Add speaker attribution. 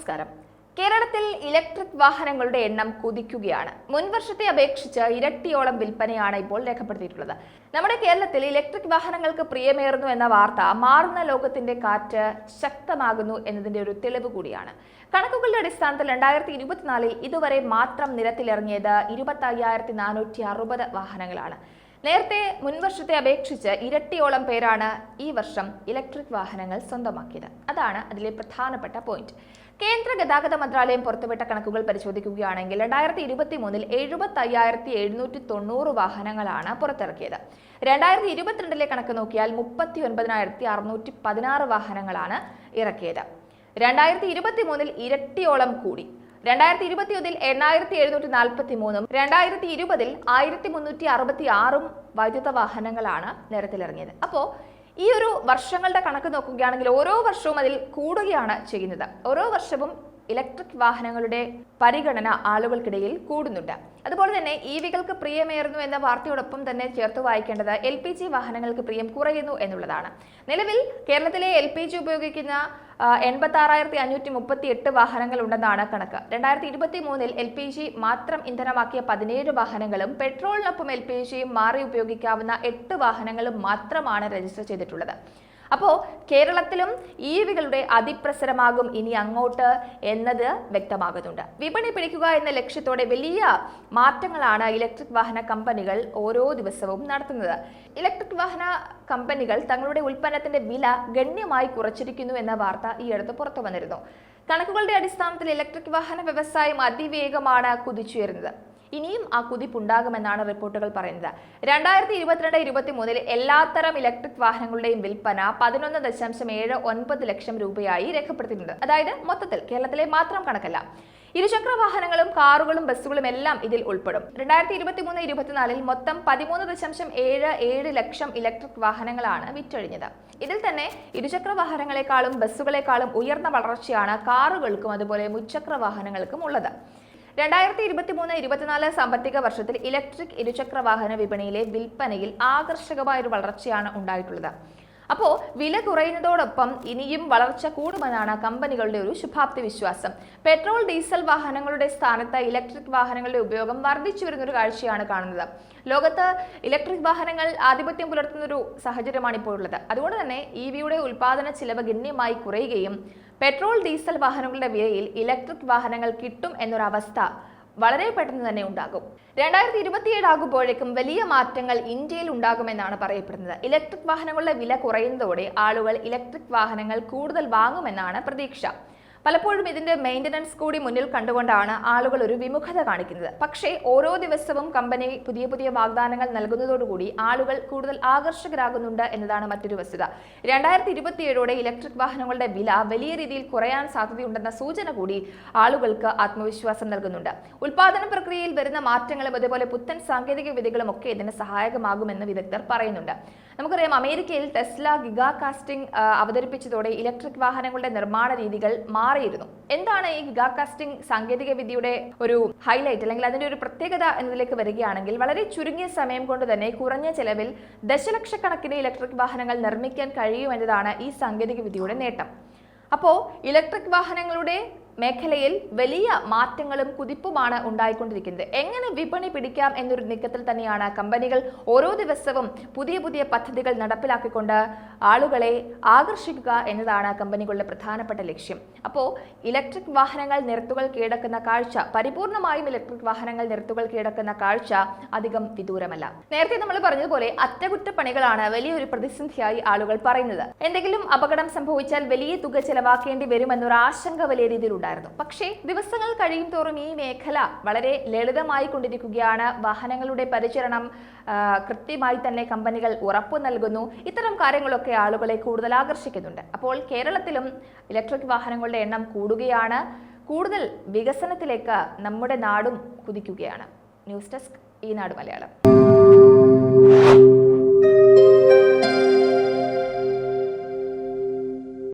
Speaker 1: നമസ്കാരം. കേരളത്തിൽ ഇലക്ട്രിക് വാഹനങ്ങളുടെ എണ്ണം കുതിക്കുകയാണ്. മുൻവർഷത്തെ അപേക്ഷിച്ച് ഇരട്ടിയോളം വിൽപ്പനയാണ് ഇപ്പോൾ രേഖപ്പെടുത്തിയിട്ടുള്ളത്. നമ്മുടെ കേരളത്തിൽ ഇലക്ട്രിക് വാഹനങ്ങൾക്ക് പ്രിയമേറുന്നു എന്ന വാർത്ത മാറുന്ന ലോകത്തിന്റെ കാറ്റ് ശക്തമാകുന്നു എന്നതിന്റെ ഒരു തെളിവ് കൂടിയാണ്. കണക്കുകളുടെ അടിസ്ഥാനത്തിൽ 2024 ഇതുവരെ മാത്രം നിരത്തിലിറങ്ങിയത് 25,460 വാഹനങ്ങളാണ്. നേരത്തെ മുൻവർഷത്തെ അപേക്ഷിച്ച് ഇരട്ടിയോളം പേരാണ് ഈ വർഷം ഇലക്ട്രിക് വാഹനങ്ങൾ സ്വന്തമാക്കിയത്. അതാണ് അതിലെ പ്രധാനപ്പെട്ട പോയിന്റ്. കേന്ദ്ര ഗതാഗത മന്ത്രാലയം പുറത്തുവിട്ട കണക്കുകൾ പരിശോധിക്കുകയാണെങ്കിൽ 2023 75,790 വാഹനങ്ങളാണ് പുറത്തിറക്കിയത്. 2022 കണക്ക് നോക്കിയാൽ 39,616 വാഹനങ്ങളാണ് ഇറക്കിയത്. 2023 ഇരട്ടിയോളം കൂടി. 2021 8,743 2020 1,366 വൈദ്യുത വാഹനങ്ങളാണ് നിരത്തിലിറങ്ങിയത്. അപ്പോൾ ഈ ഒരു വർഷങ്ങളുടെ കണക്ക് നോക്കുകയാണെങ്കിൽ ഓരോ വർഷവും അതിൽ കൂടുകയാണ് ചെയ്യുന്നത്. ഓരോ വർഷവും ഇലക്ട്രിക് വാഹനങ്ങളുടെ പരിഗണന ആളുകൾക്കിടയിൽ കൂടുന്നുണ്ട്. അതുപോലെ തന്നെ EVകൾക്ക് പ്രിയമേറുന്നു എന്ന വാർത്തയോടൊപ്പം തന്നെ ചേർത്ത് വായിക്കേണ്ടത് LPG വാഹനങ്ങൾക്ക് പ്രിയം കുറയുന്നു എന്നുള്ളതാണ്. നിലവിൽ കേരളത്തിലെ LPG ഉപയോഗിക്കുന്ന 86,538 വാഹനങ്ങൾ ഉണ്ടെന്നാണ് കണക്ക്. 2023 LPG മാത്രം ഇന്ധനമാക്കിയ 17 വാഹനങ്ങളും പെട്രോളിനൊപ്പം LPGയും മാറി ഉപയോഗിക്കാവുന്ന 8 വാഹനങ്ങളും മാത്രമാണ് രജിസ്റ്റർ ചെയ്തിട്ടുള്ളത്. അപ്പോൾ കേരളത്തിലും EVകളുടെ അതിപ്രസരമാകും ഇനി അങ്ങോട്ട് എന്നത് വ്യക്തമാകുന്നുണ്ട്. വിപണി പിടിക്കുക എന്ന ലക്ഷ്യത്തോടെ വലിയ മാറ്റങ്ങളാണ് ഇലക്ട്രിക് വാഹന കമ്പനികൾ ഓരോ ദിവസവും നടത്തുന്നത്. ഇലക്ട്രിക് വാഹന കമ്പനികൾ തങ്ങളുടെ ഉൽപ്പന്നത്തിന്റെ വില ഗണ്യമായി കുറച്ചിരിക്കുന്നു എന്ന വാർത്ത ഈ അടുത്ത് പുറത്തു വന്നിരുന്നു. കണക്കുകളുടെ അടിസ്ഥാനത്തിൽ ഇലക്ട്രിക് വാഹന വ്യവസായം അതിവേഗമാണ് കുതിച്ചുയരുന്നത്. ഇനിയും ആ കുതിപ്പുണ്ടാകുമെന്നാണ് റിപ്പോർട്ടുകൾ പറയുന്നത്. 2022-23 എല്ലാത്തരം ഇലക്ട്രിക് വാഹനങ്ങളുടെയും വിൽപ്പന 11.79 ലക്ഷം രൂപയായി രേഖപ്പെടുത്തിയിട്ടുണ്ട്. അതായത് മൊത്തത്തിൽ കേരളത്തിലെ മാത്രം കണക്കല്ല. ഇരുചക്ര വാഹനങ്ങളും കാറുകളും ബസ്സുകളും എല്ലാം ഇതിൽ ഉൾപ്പെടും. 2023-24 മൊത്തം 13.77 ലക്ഷം ഇലക്ട്രിക് വാഹനങ്ങളാണ് വിറ്റഴിഞ്ഞത്. ഇതിൽ തന്നെ ഇരുചക്ര വാഹനങ്ങളെക്കാളും ബസ്സുകളെക്കാളും ഉയർന്ന വളർച്ചയാണ് കാറുകൾക്കും അതുപോലെ മുച്ചക്ര വാഹനങ്ങൾക്കും ഉള്ളത്. 2023-24 സാമ്പത്തിക വർഷത്തിൽ ഇലക്ട്രിക് ഇരുചക്ര വാഹന വിപണിയിലെ വിൽപ്പനയിൽ ആകർഷകമായ ഒരു വളർച്ചയാണ് ഉണ്ടായിട്ടുള്ളത്. അപ്പോൾ വില കുറയുന്നതോടൊപ്പം ഇനിയും വളർച്ച കൂടുമെന്നാണ് കമ്പനികളുടെ ഒരു ശുഭാപ്തി വിശ്വാസം. പെട്രോൾ ഡീസൽ വാഹനങ്ങളുടെ സ്ഥാനത്ത് ഇലക്ട്രിക് വാഹനങ്ങളുടെ ഉപയോഗം വർദ്ധിച്ചു വരുന്നൊരു കാഴ്ചയാണ് കാണുന്നത്. ലോകത്ത് ഇലക്ട്രിക് വാഹനങ്ങൾ ആധിപത്യം പുലർത്തുന്നൊരു സാഹചര്യമാണ് ഇപ്പോൾ ഉള്ളത്. അതുകൊണ്ട് തന്നെ EVയുടെ ഉൽപാദന ചിലവ് ഗണ്യമായി കുറയുകയും പെട്രോൾ ഡീസൽ വാഹനങ്ങളുടെ വിലയിൽ ഇലക്ട്രിക് വാഹനങ്ങൾ കിട്ടും എന്നൊരവസ്ഥ വളരെ പെട്ടെന്ന് തന്നെ ഉണ്ടാകും. 2027 ആകുമ്പോഴേക്കും വലിയ മാറ്റങ്ങൾ ഇന്ത്യയിൽ ഉണ്ടാകുമെന്നാണ് പറയപ്പെടുന്നത്. ഇലക്ട്രിക് വാഹനങ്ങളുടെ വില കുറയുന്നതോടെ ആളുകൾ ഇലക്ട്രിക് വാഹനങ്ങൾ കൂടുതൽ വാങ്ങുമെന്നാണ് പ്രതീക്ഷ. പലപ്പോഴും ഇതിന്റെ മെയിൻ്റനൻസ് കൂടി മുന്നിൽ കണ്ടുകൊണ്ടാണ് ആളുകൾ ഒരു വിമുഖത കാണിക്കുന്നത്. പക്ഷേ ഓരോ ദിവസവും കമ്പനി പുതിയ പുതിയ വാഗ്ദാനങ്ങൾ നൽകുന്നതോടുകൂടി ആളുകൾ കൂടുതൽ ആകർഷകരാകുന്നുണ്ട് എന്നതാണ് മറ്റൊരു വസ്തുത. 2027 ഇലക്ട്രിക് വാഹനങ്ങളുടെ വില വലിയ രീതിയിൽ കുറയാൻ സാധ്യതയുണ്ടെന്ന സൂചന കൂടി ആളുകൾക്ക് ആത്മവിശ്വാസം നൽകുന്നുണ്ട്. ഉൽപാദന പ്രക്രിയയിൽ വരുന്ന മാറ്റങ്ങളും അതുപോലെ പുത്തൻ സാങ്കേതിക വിദ്യകളും ഒക്കെ ഇതിന് സഹായകമാകുമെന്ന് വിദഗ്ധർ പറയുന്നുണ്ട്. നമുക്കറിയാം, അമേരിക്കയിൽ ടെസ്ല ഗിഗാ കാസ്റ്റിംഗ് അവതരിപ്പിച്ചതോടെ ഇലക്ട്രിക് വാഹനങ്ങളുടെ നിർമ്മാണ രീതികൾ മാറിയിരുന്നു. എന്താണ് ഈ ഗിഗാ കാസ്റ്റിംഗ് സാങ്കേതിക വിദ്യയുടെ ഒരു ഹൈലൈറ്റ് അല്ലെങ്കിൽ അതിന്റെ ഒരു പ്രത്യേകത എന്നതിലേക്ക് വരികയാണെങ്കിൽ, വളരെ ചുരുങ്ങിയ സമയം കൊണ്ട് തന്നെ കുറഞ്ഞ ചെലവിൽ ദശലക്ഷക്കണക്കിന് ഇലക്ട്രിക് വാഹനങ്ങൾ നിർമ്മിക്കാൻ കഴിയുമെന്നതാണ് ഈ സാങ്കേതിക വിദ്യയുടെ നേട്ടം. അപ്പോൾ ഇലക്ട്രിക് വാഹനങ്ങളുടെ മേഖലയിൽ വലിയ മാറ്റങ്ങളും കുതിപ്പുമാണ് ഉണ്ടായിക്കൊണ്ടിരിക്കുന്നത്. എങ്ങനെ വിപണി പിടിക്കാം എന്നൊരു നീക്കത്തിൽ തന്നെയാണ് കമ്പനികൾ ഓരോ ദിവസവും പുതിയ പുതിയ പദ്ധതികൾ നടപ്പിലാക്കിക്കൊണ്ട് ആളുകളെ ആകർഷിക്കുക എന്നതാണ് കമ്പനികളുടെ പ്രധാനപ്പെട്ട ലക്ഷ്യം. അപ്പോൾ ഇലക്ട്രിക് വാഹനങ്ങൾ നിരത്തുകൾ കീഴടക്കുന്ന കാഴ്ച, പരിപൂർണമായും ഇലക്ട്രിക് വാഹനങ്ങൾ നിരത്തുകൾ കീഴടക്കുന്ന കാഴ്ച അധികം വിദൂരമല്ല. നേരത്തെ നമ്മൾ പറഞ്ഞതുപോലെ അറ്റകുറ്റപ്പണികളാണ് വലിയൊരു പ്രതിസന്ധിയായി ആളുകൾ പറയുന്നത്. എന്തെങ്കിലും അപകടം സംഭവിച്ചാൽ വലിയ തുക ചെലവാക്കേണ്ടി വരുമെന്നൊരു ആശങ്ക വലിയ രീതിയിലുണ്ട്. പക്ഷേ ദിവസങ്ങൾ കഴിയും തോറും ഈ മേഖല വളരെ ലളിതമായി കൊണ്ടിരിക്കുകയാണ്. വാഹനങ്ങളുടെ പരിചരണം കൃത്യമായി തന്നെ കമ്പനികൾ ഉറപ്പു നൽകുന്നു. ഇത്തരം കാര്യങ്ങളൊക്കെ ആളുകളെ കൂടുതൽ ആകർഷിക്കുന്നുണ്ട്. അപ്പോൾ കേരളത്തിലും ഇലക്ട്രിക് വാഹനങ്ങളുടെ എണ്ണം കൂടുകയാണ്. കൂടുതൽ വികസനത്തിലേക്ക് നമ്മുടെ നാടും കുതിക്കുകയാണ്. ന്യൂസ് ഡെസ്ക്, ഈനാട് മലയാളം.